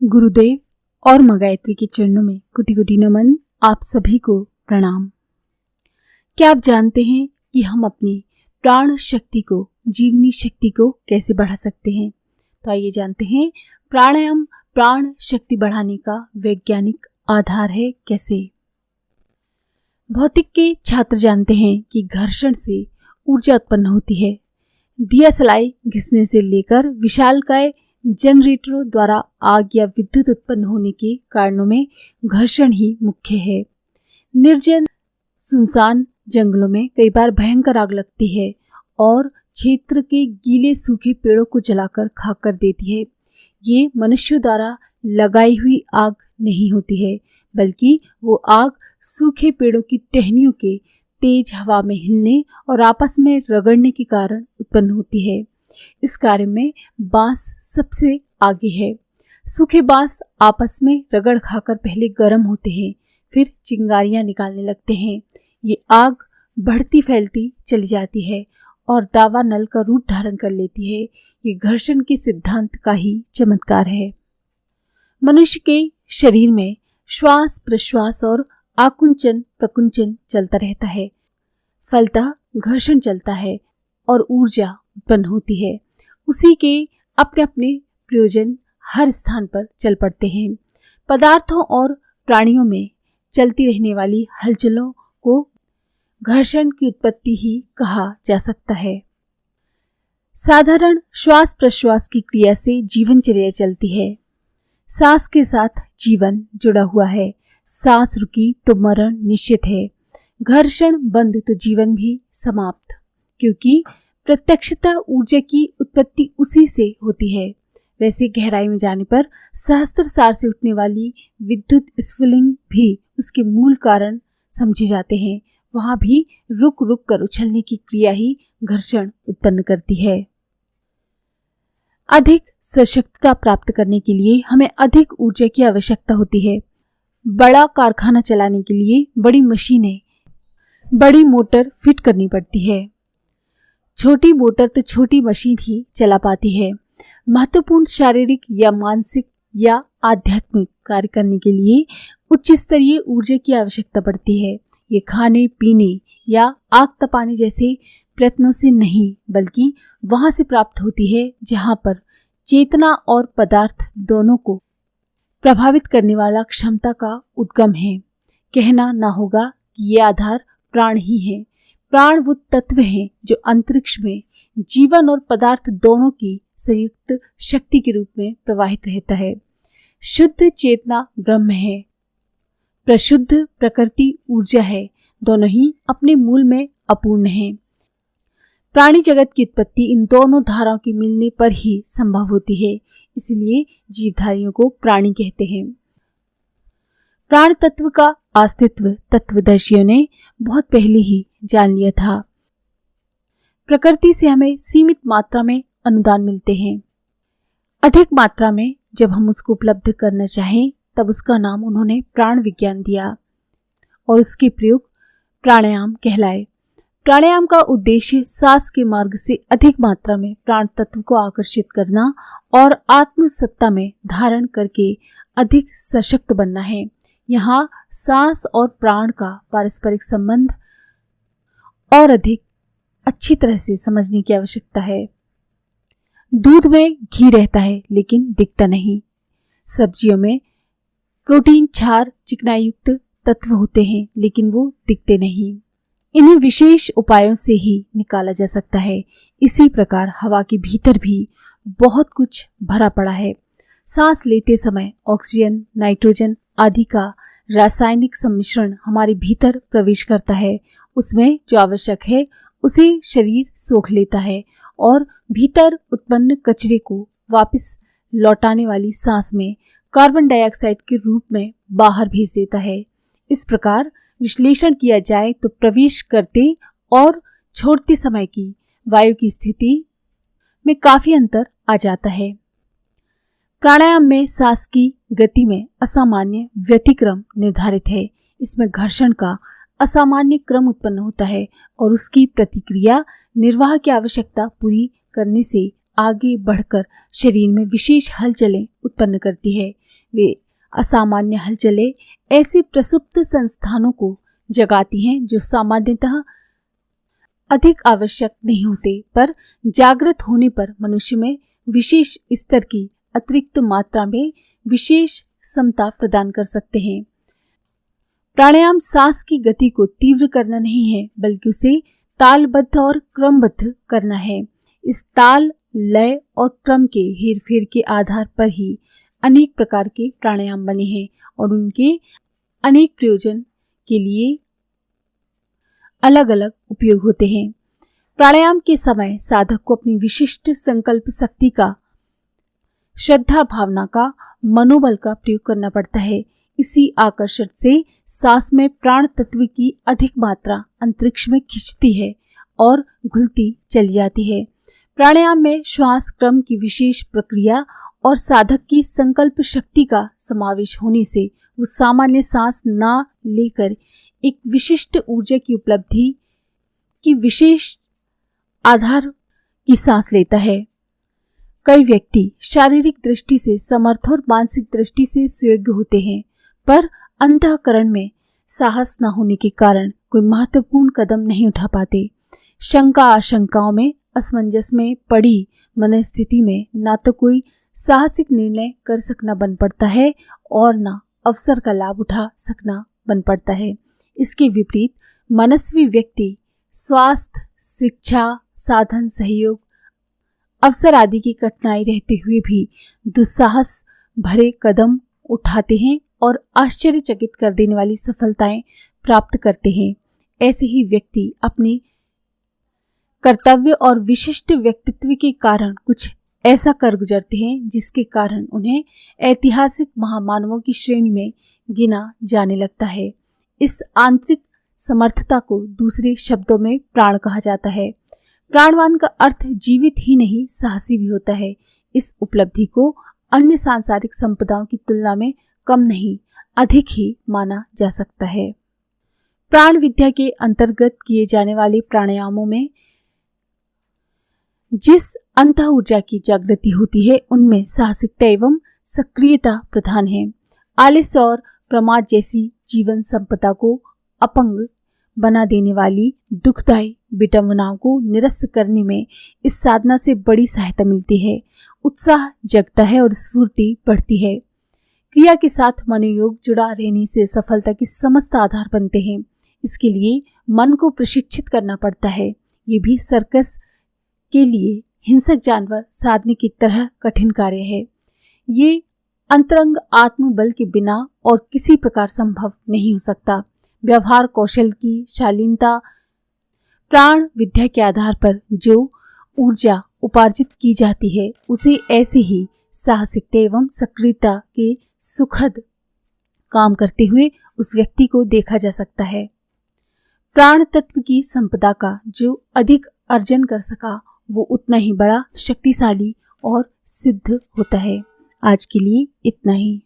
गुरुदेव और मां गायत्री के चरणों में कोटि कोटि नमन। आप सभी को प्रणाम। क्या आप जानते हैं कि हम अपनी प्राण शक्ति को, जीवनी शक्ति को कैसे बढ़ा सकते हैं? तो आइए जानते हैं प्राणायाम प्राण शक्ति बढ़ाने का वैज्ञानिक आधार है कैसे। भौतिक के छात्र जानते हैं कि घर्षण से ऊर्जा उत्पन्न होती है। दिया सलाई घिसने से लेकर विशालकाय जनरेटरों द्वारा आग या विद्युत उत्पन्न होने के कारणों में घर्षण ही मुख्य है। निर्जन सुनसान जंगलों में कई बार भयंकर आग लगती है और क्षेत्र के गीले सूखे पेड़ों को जलाकर खाक कर देती है। ये मनुष्यों द्वारा लगाई हुई आग नहीं होती है, बल्कि वो आग सूखे पेड़ों की टहनियों के तेज हवा में हिलने और आपस में रगड़ने के कारण उत्पन्न होती है। इस कार्य में बांस सबसे आगे है। सूखे बांस आपस में रगड़ खाकर पहले गर्म होते हैं, फिर चिंगारियां निकालने लगते हैं। ये आग बढ़ती फैलती चली जाती है और दावा नल का रूप धारण कर लेती है। ये घर्षण के सिद्धांत का ही चमत्कार है। मनुष्य के शरीर में श्वास प्रश्वास और आकुंचन प्रकुंचन चलता रहता है, फलतः घर्षण चलता है और ऊर्जा उत्पन्न होती है। उसी के अपने अपने प्रयोजन हर स्थान पर चल पड़ते हैं। पदार्थों और प्राणियों में चलती रहने वाली हलचलों को घर्षण की उत्पत्ति ही कहा जा सकता है। साधारण श्वास प्रश्वास की क्रिया से जीवनचर्या चलती है। सांस के साथ जीवन जुड़ा हुआ है। सांस रुकी तो मरण निश्चित है। घर्षण बंद तो जीवन भी समाप्त, क्योंकि प्रत्यक्षतः ऊर्जा की उत्पत्ति उसी से होती है। वैसे गहराई में जाने पर सहस्त्रसार से उठने वाली विद्युत स्फुलिंग भी उसके मूल कारण समझे जाते हैं। वहां भी रुक रुक कर उछलने की क्रिया ही घर्षण उत्पन्न करती है। अधिक सशक्तता प्राप्त करने के लिए हमें अधिक ऊर्जा की आवश्यकता होती है। बड़ा कारखाना चलाने के लिए बड़ी मशीनें, बड़ी मोटर फिट करनी पड़ती है। छोटी मोटर तो छोटी मशीन ही चला पाती है। महत्वपूर्ण शारीरिक या मानसिक या आध्यात्मिक कार्य करने के लिए उच्च स्तरीय ऊर्जा की आवश्यकता पड़ती है। ये खाने पीने या आग तपाने जैसे प्रयत्नों से नहीं, बल्कि वहां से प्राप्त होती है जहां पर चेतना और पदार्थ दोनों को प्रभावित करने वाला क्षमता का उद्गम है। कहना ना होगा कि ये आधार प्राण ही है। प्राण वो तत्व है जो अंतरिक्ष में जीवन और पदार्थ दोनों की संयुक्त शक्ति के रूप में प्रवाहित रहता है। शुद्ध चेतना ब्रह्म है, प्रशुद्ध प्रकृति ऊर्जा है। दोनों ही अपने मूल में अपूर्ण है। प्राणी जगत की उत्पत्ति इन दोनों धाराओं के मिलने पर ही संभव होती है। इसलिए जीवधारियों को प्राणी कहते हैं। प्राण तत्व का अस्तित्व तत्वदर्शियों ने बहुत पहले ही जान लिया था। प्रकृति से हमें सीमित मात्रा में अनुदान मिलते हैं। अधिक मात्रा में जब हम उसको उपलब्ध करना चाहें, तब उसका नाम उन्होंने प्राण विज्ञान दिया और उसके प्रयोग प्राणायाम कहलाए। प्राणायाम का उद्देश्य सांस के मार्ग से अधिक मात्रा में प्राण तत्व को आकर्षित करना और आत्म सत्ता में धारण करके अधिक सशक्त बनना है। यहाँ सांस और प्राण का पारस्परिक संबंध और अधिक अच्छी तरह से समझने की आवश्यकता है। दूध में घी रहता है लेकिन दिखता नहीं। सब्जियों में प्रोटीन, क्षार, चिकनाई युक्त तत्व होते हैं लेकिन वो दिखते नहीं। इन्हें विशेष उपायों से ही निकाला जा सकता है। इसी प्रकार हवा के भीतर भी बहुत कुछ भरा पड़ा है। सांस लेते समय ऑक्सीजन, नाइट्रोजन आदि का रासायनिक सम्मिश्रण हमारे भीतर प्रवेश करता है। उसमें जो आवश्यक है उसे शरीर सोख लेता है और भीतर उत्पन्न कचरे को वापस लौटाने वाली सांस में कार्बन डाइऑक्साइड के रूप में बाहर भेज देता है। इस प्रकार विश्लेषण किया जाए तो प्रवेश करते और छोड़ते समय की वायु की स्थिति में काफी अंतर आ जाता है। प्राणायाम में सांस की गति में असामान्य व्यतिक्रम निर्धारित है। इसमें घर्षण का असामान्य क्रम उत्पन्न होता है और उसकी प्रतिक्रिया निर्वाह की आवश्यकता पूरी करने से आगे बढ़कर शरीर में विशेष हलचलें उत्पन्न करती है। वे असामान्य हलचलें ऐसी प्रसुप्त संस्थानों को जगाती हैं जो सामान्यतः अधिक आवश्यक नहीं होते, पर जागृत होने पर मनुष्य में विशेष स्तर की अतिरिक्त मात्रा में विशेष क्षमता प्रदान कर सकते हैं। प्राणायाम सांस की गति को तीव्र करना नहीं है, बल्कि उसे तालबद्ध और क्रमबद्ध करना है। इस ताल, लय और क्रम के हेरफेर के आधार पर ही अनेक प्रकार के प्राणायाम बने हैं और उनके अनेक प्रयोजन के लिए अलग अलग उपयोग होते हैं। प्राणायाम के समय साधक को अपनी विशिष्ट संकल्प शक्ति का, श्रद्धा भावना का, मनोबल का प्रयोग करना पड़ता है। इसी आकर्षण से सांस में प्राण तत्व की अधिक मात्रा अंतरिक्ष में खिंचती है और घुलती चली जाती है। प्राणायाम में श्वास क्रम की विशेष प्रक्रिया और साधक की संकल्प शक्ति का समावेश होने से वो सामान्य सांस ना लेकर एक विशिष्ट ऊर्जा की उपलब्धि की विशेष आधार की सांस लेता है। कई व्यक्ति शारीरिक दृष्टि से समर्थ और मानसिक दृष्टि से सुयोग्य होते हैं, पर अंतःकरण में साहस न होने के कारण कोई महत्वपूर्ण कदम नहीं उठा पाते। शंका आशंकाओं में, असमंजस में पड़ी मनस्थिति में ना तो कोई साहसिक निर्णय कर सकना बन पड़ता है और ना अवसर का लाभ उठा सकना बन पड़ता है। इसके विपरीत मनस्वी व्यक्ति स्वास्थ्य, शिक्षा, साधन, सहयोग, अवसर आदि की कठिनाई रहते हुए भी दुस्साहस भरे कदम उठाते हैं और आश्चर्यचकित कर देने वाली सफलताएं प्राप्त करते हैं। ऐसे ही व्यक्ति अपने कर्तव्य और विशिष्ट व्यक्तित्व के कारण कुछ ऐसा कर गुजरते हैं जिसके कारण उन्हें ऐतिहासिक महामानवों की श्रेणी में गिना जाने लगता है। इस आंतरिक समर्थता को दूसरे शब्दों में प्राण कहा जाता है। प्राणवान का अर्थ जीवित ही नहीं, साहसी भी होता है। इस उपलब्धि को अन्य सांसारिक संपदाओं की तुलना में कम नहीं, अधिक ही माना जा सकता है। प्राण विद्या के अंतर्गत किए जाने वाले प्राणायामों में जिस अंतः ऊर्जा की जागृति होती है, उनमें साहसिकता एवं सक्रियता प्रधान है। आलस्य और प्रमाद जैसी जीवन संपदा को अपंग बना देने वाली दुखदायी विडंबनाओं को निरस्त करने में इस साधना से बड़ी सहायता मिलती है। उत्साह जगता है और स्फूर्ति बढ़ती है। क्रिया के साथ मनोयोग जुड़ा रहने से सफलता के समस्त आधार बनते हैं। इसके लिए मन को प्रशिक्षित करना पड़ता है। ये भी सर्कस के लिए हिंसक जानवर साधने की तरह कठिन कार्य है। ये अंतरंग आत्मबल के बिना और किसी प्रकार संभव नहीं हो सकता। व्यवहार कौशल की शालीनता, प्राण विद्या के आधार पर जो ऊर्जा उपार्जित की जाती है, उसे ऐसे ही साहसिकता एवं सक्रियता के सुखद काम करते हुए उस व्यक्ति को देखा जा सकता है। प्राण तत्व की संपदा का जो अधिक अर्जन कर सका, वो उतना ही बड़ा, शक्तिशाली और सिद्ध होता है। आज के लिए इतना ही।